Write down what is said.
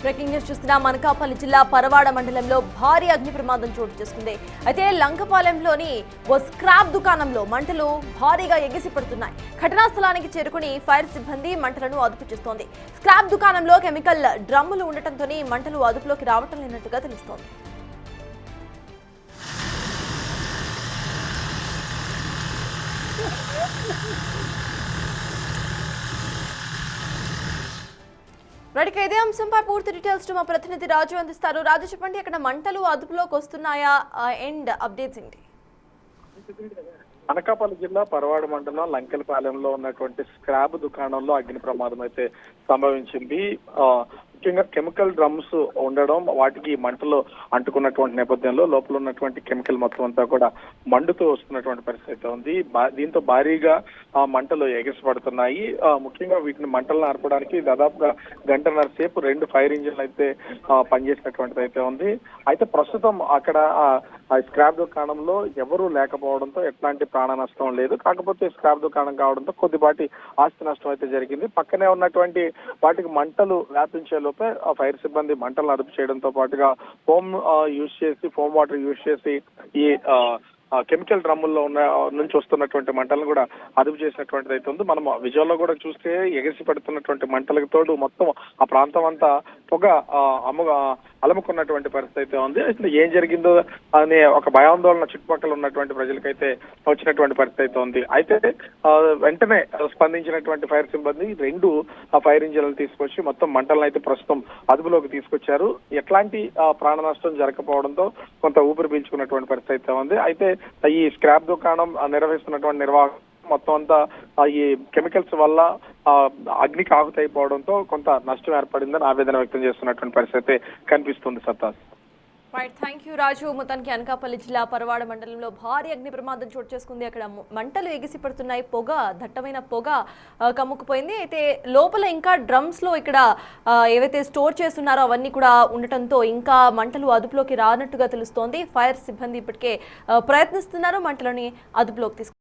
Breaking news చూస్తున్నా అనకాపల్లి జిల్లా పరవాడ మండలంలో భారీ అగ్ని ప్రమాదం చోటు చేసుకుంది. అయితే లంకపాలెంలోని ఓ స్క్రాప్ దుకాణంలో మంటలు భారీగా ఎగిసిపడుతున్నాయి. ఘటనా స్థలానికి చేరుకుని ఫైర్ సిబ్బంది మంటలను అదుపు చేస్తోంది. స్క్రాప్ దుకాణంలో కెమికల్ డ్రమ్ములు ఉండటంతో మంటలు అదుపులోకి రావటం లేనట్టుగా తెలుస్తోంది. ఇదే అంశంపై పూర్తి డీటెయిల్స్ మా ప్రతినిధి రాజు అందిస్తారు. రాజు, చెప్పండి, అక్కడ మంటలు అదుపులోకి వస్తున్నాయా? ఎండ్ అప్డేట్స్ ఏంటి? అనకాపల్లి జిల్లా పరవాడ మండలం లంకెలపాలెంలో ఉన్నటువంటి స్క్రాప్ దుకాణంలో అగ్ని ప్రమాదం అయితే సంభవించింది. ముఖ్యంగా కెమికల్ డ్రమ్స్ ఉండడం, వాటికి మంటలు అంటుకున్నటువంటి నేపథ్యంలో లోపల ఉన్నటువంటి కెమికల్ మొత్తం అంతా కూడా మండుతూ వస్తున్నటువంటి పరిస్థితి ఉంది. దీంతో భారీగా మంటలు ఎగసిపడుతున్నాయి. ముఖ్యంగా వీటిని మంటలను ఆర్పడానికి దాదాపుగా గంటన్నర సేపు 2 ఫైర్ ఇంజిన్లు అయితే పనిచేసినటువంటిది అయితే ఉంది. అయితే ప్రస్తుతం అక్కడ స్క్రాప్ దుకాణంలో ఎవరూ లేకపోవడంతో ఎట్లాంటి ప్రాణ నష్టం లేదు. కాకపోతే స్క్రాప్ దుకాణం కావడంతో కొద్దిపాటి ఆస్తి నష్టం అయితే జరిగింది. పక్కనే ఉన్నటువంటి వాటికి మంటలు వ్యాపించే లోపే ఫైర్ సిబ్బంది మంటలను అదుపు చేయడంతో పాటుగా ఫోమ్ వాటర్ యూజ్ చేసి ఈ కెమికల్ డ్రమ్ముల్లో నుంచి వస్తున్నటువంటి మంటలను కూడా అదుపు చేసినటువంటిది అయితే ఉంది. మనం విజువల్లో కూడా చూస్తే ఎగసి పడుతున్నటువంటి మంటలకు తోడు మొత్తం ఆ ప్రాంతం అంతా పొగ అలముకున్నటువంటి పరిస్థితి అయితే ఉంది. అసలు ఏం జరిగిందో అనే ఒక భయాందోళన చుట్టుపక్కల ఉన్నటువంటి ప్రజలకైతే వచ్చినటువంటి పరిస్థితి అయితే ఉంది. అయితే వెంటనే స్పందించినటువంటి ఫైర్ సిబ్బంది 2 ఫైర్ ఇంజిన్లు తీసుకొచ్చి మొత్తం మంటలను అయితే ప్రస్తుతం అదుపులోకి తీసుకొచ్చారు. ఎట్లాంటి ప్రాణ నష్టం జరగకపోవడంతో కొంత ఊపిరి పీల్చుకున్నటువంటి పరిస్థితి అయితే ఉంది. అయితే ఈ స్క్రాప్ దుకాణం నిర్వహిస్తున్నటువంటి నిర్వాహకులు మొత్తం అంతా ఈ కెమికల్స్ వల్ల అగ్నికి ఆహుతైపోవడంతో కొంత నష్టం ఏర్పడిందని ఆవేదన వ్యక్తం చేస్తున్నటువంటి పరిస్థితి కనిపిస్తుంది. సత్తాస్. థ్యాంక్ యూ రాజు. మొత్తానికి అనకాపల్లి జిల్లా పరవాడ మండలంలో భారీ అగ్ని ప్రమాదం చోటు చేసుకుంది. అక్కడ మంటలు ఎగిసిపడుతున్నాయి, దట్టమైన పొగ కమ్ముకుపోయింది. అయితే లోపల ఇంకా డ్రమ్స్ లో ఇక్కడ ఏవైతే స్టోర్ చేస్తున్నారో అవన్నీ కూడా ఉండటంతో ఇంకా మంటలు అదుపులోకి రానట్టుగా తెలుస్తోంది. ఫైర్ సిబ్బంది ఇప్పటికే ప్రయత్నిస్తున్నారు మంటలని అదుపులోకి తీసుకు